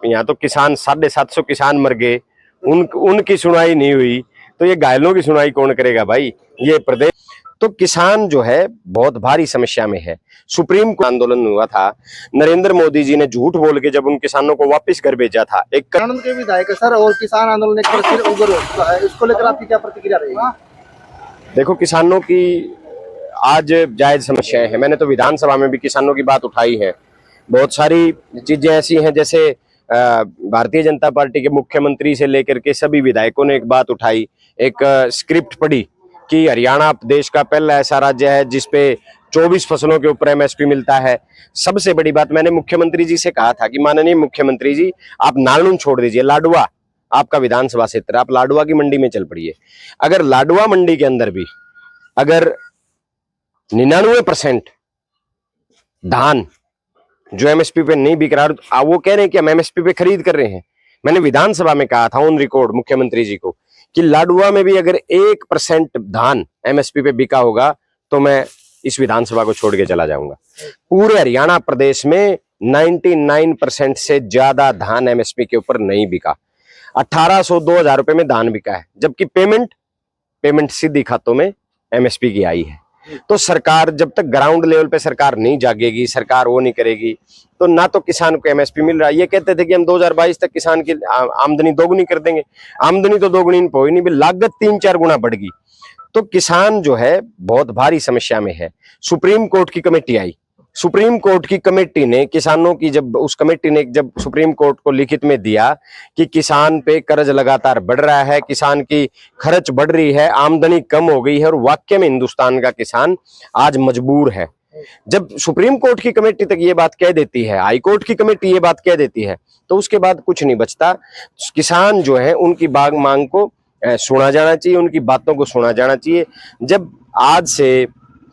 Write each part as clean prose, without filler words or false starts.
यहाँ तो किसान 750 किसान मर गए, उनकी सुनवाई नहीं हुई, तो ये घायलों की सुनवाई कौन करेगा भाई। ये प्रदेश तो किसान जो है बहुत भारी समस्या में है। सुप्रीम कोर्ट आंदोलन हुआ था, नरेंद्र मोदी जी ने झूठ बोल के जब उन किसानों को वापस घर भेजा था। एक आनंद के विधायक सर और किसान आंदोलन एक बार फिर उग्र हो चुका है, इसको लेकर आपकी क्या प्रतिक्रिया रहेगी? देखो, किसानों की आज जायज समस्याएं हैं। मैंने तो विधानसभा में भी किसानों की बात उठाई है। बहुत सारी चीजें ऐसी हैं, जैसे भारतीय जनता पार्टी के मुख्यमंत्री से लेकर के सभी विधायकों ने एक बात उठाई, एक स्क्रिप्ट पढ़ी कि हरियाणा देश का पहला ऐसा राज्य है जिसपे 24 फसलों के ऊपर एमएसपी मिलता है। सबसे बड़ी बात मैंने मुख्यमंत्री जी से कहा था कि माननीय मुख्यमंत्री जी, आप नालनुन छोड़ दीजिए, लाडवा आपका विधानसभा क्षेत्र, आप लाडवा की मंडी में चल पड़िए। अगर लाडवा मंडी के अंदर भी अगर 99% धान जो एमएसपी पे नहीं बिक रहा, वो कह रहे हैं कि हम एमएसपी पे खरीद कर रहे हैं। मैंने विधानसभा में कहा था ऑन रिकॉर्ड मुख्यमंत्री जी को कि लाडवा में भी अगर 1% धान एमएसपी पे बिका होगा तो मैं इस विधानसभा को छोड़ के चला जाऊंगा। पूरे हरियाणा प्रदेश में 99% से ज्यादा धान एमएसपी के ऊपर नहीं बिका। 1800-2000 रुपए में धान बिका है, जबकि पेमेंट सीधी खातों में एमएसपी की आई है। तो सरकार जब तक ग्राउंड लेवल पे सरकार नहीं जागेगी, सरकार वो नहीं करेगी, तो ना तो किसान को एमएसपी मिल रहा है। ये कहते थे कि हम 2022 तक किसान की आमदनी दोगुनी कर देंगे, आमदनी तो दोगुनी हो ही नहीं, लागत 3-4 गुना बढ़ गई। तो किसान जो है बहुत भारी समस्या में है। सुप्रीम कोर्ट की कमेटी आई, सुप्रीम कोर्ट की कमेटी ने किसानों की जब सुप्रीम कोर्ट को लिखित में दिया कि किसान पे कर्ज लगातार बढ़ रहा है, किसान की खर्च बढ़ रही है, आमदनी कम हो गई है और वाकई में हिंदुस्तान का किसान आज मजबूर है। जब सुप्रीम कोर्ट की कमेटी तक ये बात कह देती है, हाई कोर्ट की कमेटी ये बात कह देती है, तो उसके बाद कुछ नहीं बचता। किसान जो है उनकी मांग को सुना जाना चाहिए, उनकी बातों को सुना जाना चाहिए। जब आज से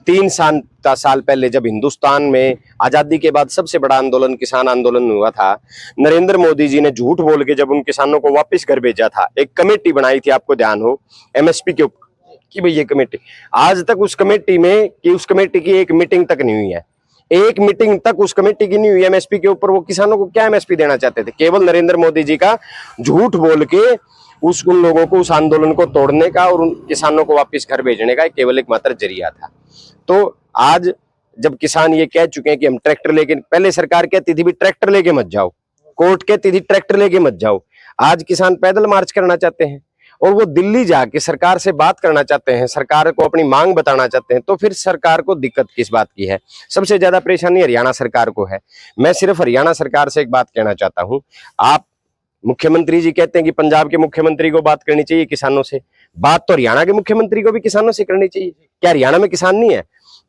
3 साल पहले जब हिंदुस्तान में आजादी के बाद सबसे बड़ा आंदोलन किसान आंदोलन हुआ था, नरेंद्र मोदी जी ने झूठ बोल के जब उन किसानों को वापस घर भेजा था, एक कमेटी बनाई थी, आपको ध्यान हो, एमएसपी के ऊपर कि भाई ये कमेटी, आज तक उस कमेटी की एक मीटिंग तक नहीं हुई है। एक मीटिंग तक उस कमेटी की नहीं हुई एमएसपी के ऊपर। वो किसानों को क्या एमएसपी देना चाहते थे? केवल नरेंद्र मोदी जी का झूठ बोल के उन लोगों को, उस आंदोलन को तोड़ने का और उन किसानों को वापस घर भेजने का केवल एक मात्र जरिया था। तो आज जब किसान ये कह चुके हैं कि हम ट्रैक्टर लेके, पहले सरकार कहती थी भी ट्रैक्टर लेके मत जाओ, कोर्ट कहती थी ट्रैक्टर लेके मत जाओ, आज किसान पैदल मार्च करना चाहते हैं और वो दिल्ली जाके सरकार से बात करना चाहते हैं, सरकार को अपनी मांग बताना चाहते हैं। तो फिर सरकार को दिक्कत किस बात की है? सबसे ज्यादा परेशानी हरियाणा सरकार को है। मैं सिर्फ हरियाणा सरकार से एक बात कहना चाहता हूं, आप मुख्यमंत्री जी कहते हैं कि पंजाब के मुख्यमंत्री को बात करनी चाहिए किसानों से, बात तो हरियाणा के मुख्यमंत्री को भी किसानों से करनी चाहिए। क्या हरियाणा में किसान नहीं है?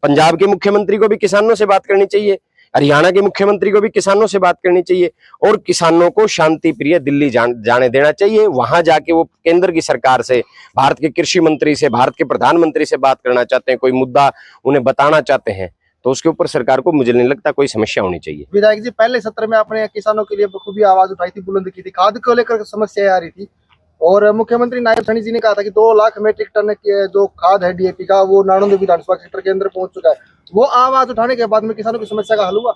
पंजाब के मुख्यमंत्री को भी किसानों से बात करनी चाहिए, हरियाणा के मुख्यमंत्री को भी किसानों से बात करनी चाहिए और किसानों को शांति प्रिय दिल्ली जाने देना चाहिए। वहां जाके वो केंद्र की सरकार से, भारत के कृषि मंत्री से, भारत के प्रधानमंत्री से बात करना चाहते हैं, कोई मुद्दा उन्हें बताना चाहते हैं, तो उसके ऊपर सरकार को मुझे नहीं लगता कोई समस्या होनी चाहिए। विधायक जी, पहले सत्र में आपने किसानों के लिए बखूबी आवाज उठाई थी, बुलंद की थी, खाद को लेकर समस्या आ रही थी और मुख्यमंत्री नायब सैनी जी ने कहा था कि 2 लाख मीट्रिक टन की जो खाद है डीएपी का, वो नानंद विधानसभा क्षेत्र के अंदर पहुंच चुका है। वो आवाज उठाने के बाद में किसानों की समस्या का हल हुआ?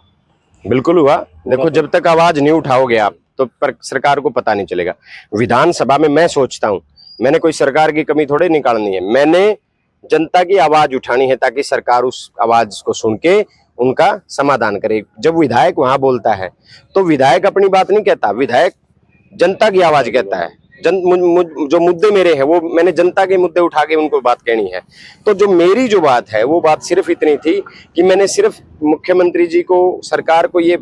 बिल्कुल हुआ। देखो, जब तक आवाज नहीं उठाओगे आप तो पर सरकार को पता नहीं चलेगा। विधानसभा में मैं सोचता हूं, मैंने कोई सरकार की कमी थोड़े निकालनी है, मैंने जनता की आवाज उठानी है ताकि सरकार उस आवाज को सुन के उनका समाधान करे। जब विधायक वहां बोलता है तो विधायक अपनी बात नहीं कहता, विधायक जनता की आवाज कहता है। जो मुद्दे मेरे हैं वो मैंने जनता के मुद्दे उठा के उनको बात कहनी है। तो जो मेरी जो बात है वो बात सिर्फ इतनी थी कि मैंने सिर्फ मुख्यमंत्री जी को, सरकार को ये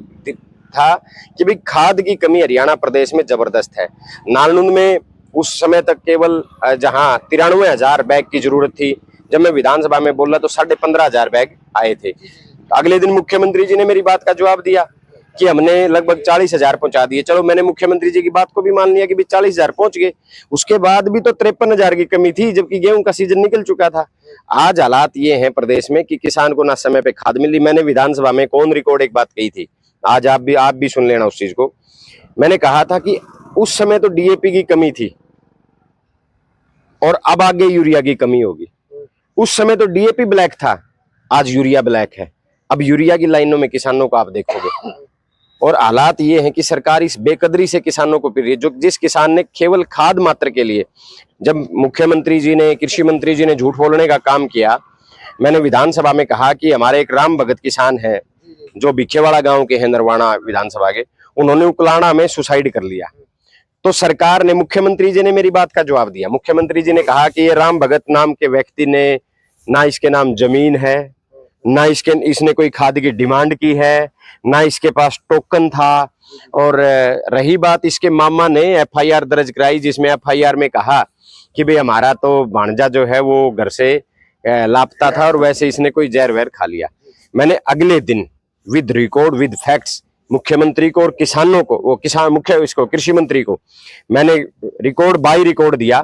था कि भाई खाद की कमी हरियाणा प्रदेश में जबरदस्त है। नालनुन में उस समय तक केवल जहां 93,000 बैग की जरूरत थी, जब मैं विधानसभा में बोला तो 15,500 बैग आए थे। अगले दिन मुख्यमंत्री जी ने मेरी बात का जवाब दिया कि हमने लगभग 40,000 पहुंचा दिए। चलो, मैंने मुख्यमंत्री जी की बात को भी मान लिया कि भी 40,000 पहुंच गए। उसके बाद भी तो 53,000 की कमी थी, जबकि गेहूं का सीजन निकल चुका था। आज हालात ये हैं प्रदेश में कि किसान को ना समय पे खाद मिली। मैंने विधानसभा में ऑन रिकॉर्ड एक बात कही थी, आज आप भी सुन लेना उस चीज को। मैंने कहा था कि उस समय तो डीएपी की कमी थी और अब आगे यूरिया की कमी होगी। उस समय तो डीएपी ब्लैक था, आज यूरिया ब्लैक है। अब यूरिया की लाइनों में किसानों को आप देखोगे, और हालात ये हैं कि सरकार इस बेकदरी से किसानों को पीट रही है। जो जिस किसान ने केवल खाद मात्र के लिए, जब मुख्यमंत्री जी ने, कृषि मंत्री जी ने झूठ बोलने का काम किया, मैंने विधानसभा में कहा कि हमारे एक राम भगत किसान है जो भिखेवाड़ा गांव के हैं, नरवाना विधानसभा के, उन्होंने उकलाना में सुसाइड कर लिया। तो सरकार ने, मुख्यमंत्री जी ने मेरी बात का जवाब दिया। मुख्यमंत्री जी ने कहा कि ये राम भगत नाम के व्यक्ति ने, ना इसके नाम जमीन है, ना इसने कोई खाद की डिमांड की है, ना इसके पास टोकन था। और रही बात, इसके मामा ने एफआईआर दर्ज कराई, जिसमें एफआईआर में कहा कि भाई हमारा तो भांजा जो है वो घर से लापता था और वैसे इसने कोई जहर वहर खा लिया। मैंने अगले दिन विद रिकॉर्ड विद फैक्ट्स मुख्यमंत्री को और किसानों को, वो किसान मुख्य इसको कृषि मंत्री को मैंने रिकॉर्ड बाई रिकॉर्ड दिया।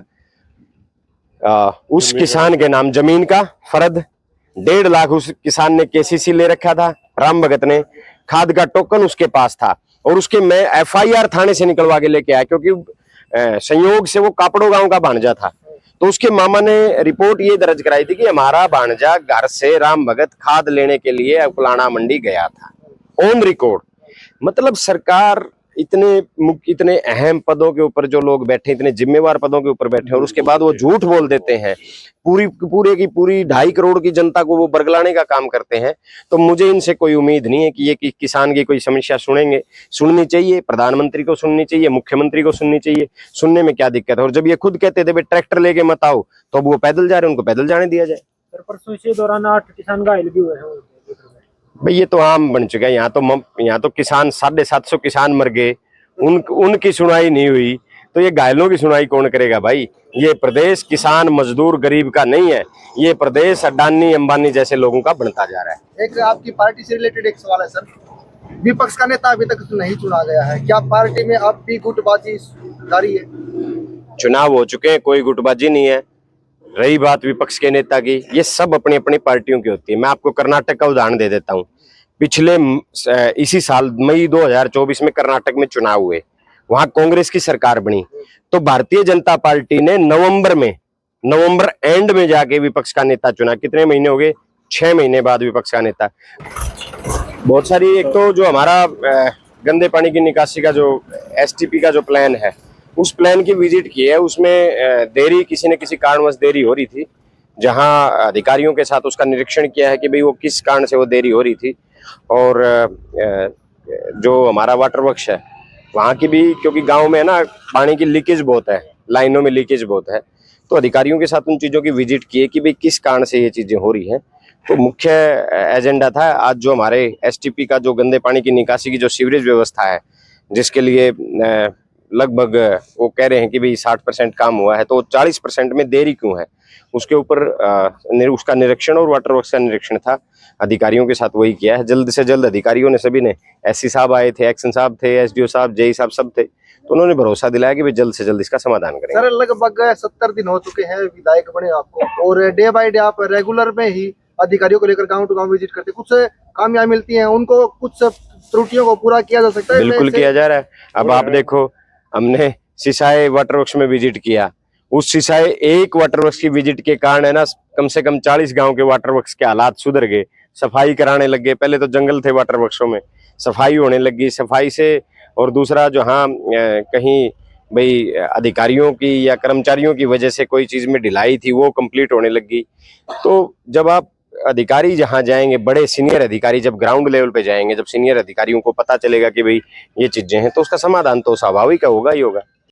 उस किसान के नाम जमीन का फर्द 1.5 लाख उस किसान ने केसीसी ले रखा था, राम भगत ने खाद का टोकन उसके पास था, और उसके मैं एफआईआर थाने से निकलवा के लेके आया, क्योंकि संयोग से वो कापड़ो गांव का भांजा था। तो उसके मामा ने रिपोर्ट ये दर्ज कराई थी कि हमारा भांजा घर से राम भगत खाद लेने के लिए उकलाना मंडी गया था, ऑन रिकॉर्ड। मतलब सरकार इतने अहम पदों के ऊपर जो लोग बैठे, इतने जिम्मेवार पदों के ऊपर बैठे, और उसके बाद वो झूठ बोल देते हैं, पूरे की पूरी 2.5 करोड़ की जनता को वो बरगलाने का काम करते हैं। तो मुझे इनसे कोई उम्मीद नहीं है कि ये किसान की कोई समस्या सुनेंगे। सुननी चाहिए, प्रधानमंत्री को सुननी चाहिए, मुख्यमंत्री को सुननी चाहिए, सुनने में क्या दिक्कत है। और जब ये खुद कहते थे ट्रैक्टर लेके मत आओ, तो अब वो पैदल जा रहे हैं, उनको पैदल जाने दिया जाए। परसों इसी दौरान 8 किसान घायल भी हुए हैं। भाई ये तो आम बन चुका है। यहाँ तो किसान 750 किसान मर गए, उनकी सुनवाई नहीं हुई, तो ये घायलों की सुनवाई कौन करेगा भाई। ये प्रदेश किसान मजदूर गरीब का नहीं है, ये प्रदेश अडानी अंबानी जैसे लोगों का बनता जा रहा है। एक आपकी पार्टी से रिलेटेड एक सवाल है सर, विपक्ष का नेता अभी तक नहीं चुना गया है, क्या पार्टी में अब भी गुटबाजी जारी है? चुनाव हो चुके हैं, कोई गुटबाजी नहीं है। रही बात विपक्ष के नेता की, ये सब अपनी अपनी पार्टियों की होती है। मैं आपको कर्नाटक का उदाहरण दे देता हूँ। पिछले इसी साल मई 2024 में कर्नाटक में चुनाव हुए, वहां कांग्रेस की सरकार बनी, तो भारतीय जनता पार्टी ने नवंबर एंड में जाके विपक्ष का नेता चुना। कितने महीने हो गए? 6 महीने बाद विपक्ष का नेता। बहुत सारी, एक तो जो हमारा गंदे पानी की निकासी का जो एसटीपी का जो प्लान है, उस प्लान की विजिट की है। उसमें देरी, किसी न किसी कारणवश देरी हो रही थी, जहां अधिकारियों के साथ उसका निरीक्षण किया है कि भाई वो किस कारण से वो देरी हो रही थी। और जो हमारा वाटर वर्क्स है वहाँ की भी, क्योंकि गांव में है ना पानी की लीकेज बहुत है, लाइनों में लीकेज बहुत है, तो अधिकारियों के साथ उन चीज़ों की विजिट की है कि भाई किस कारण से ये चीज़ें हो रही हैं। तो मुख्य एजेंडा था आज जो हमारे एसटीपी का जो गंदे पानी की निकासी की जो सीवरेज व्यवस्था है, जिसके लिए लगभग वो कह रहे हैं कि भाई 60% काम हुआ है, तो 40% में देरी क्यों है, उसके ऊपर उसका निरीक्षण और वाटर वर्क्स का निरीक्षण था। अधिकारियों के साथ वही किया है। जल्द से जल्द अधिकारियों ने, सभी ने, एससी साहब आए थे, एक्शन साहब थे, एसडीओ साहब, जेई साहब सब थे, तो उन्होंने भरोसा दिलाया कि भाई जल्द से जल्द इसका समाधान करेंगे। सर लगभग 70 दिन हो चुके हैं विधायक बने आपको, और डे बाय डे आप रेगुलर में ही अधिकारियों को लेकर गांव टू गांव विजिट करते, कुछ कामयाबी मिलती है उनको, कुछ त्रुटियों को पूरा किया जा सकता है? बिल्कुल किया जा रहा है। अब आप देखो, हमने सिसाई वाटर वर्क्स में विजिट किया, उस सिसाई एक वाटर वर्क्स की विजिट के कारण है ना, कम से कम 40 गांव के वाटर वर्क्स के हालात सुधर गए, सफाई कराने लग गए। पहले तो जंगल थे वाटर वर्क्सों में, सफाई होने लगी, सफाई से। और दूसरा, जो हाँ कहीं भाई अधिकारियों की या कर्मचारियों की वजह से कोई चीज में ढिलाई थी, वो कंप्लीट होने लगी। तो जब आप अधिकारी जहाँ जाएंगे, बड़े सीनियर अधिकारी जब ग्राउंड लेवल पे जाएंगे, जब सीनियर अधिकारियों को पता चलेगा कि भाई ये चीजें हैं, तो उसका समाधान तो स्वाभाविक होगा ही होगा।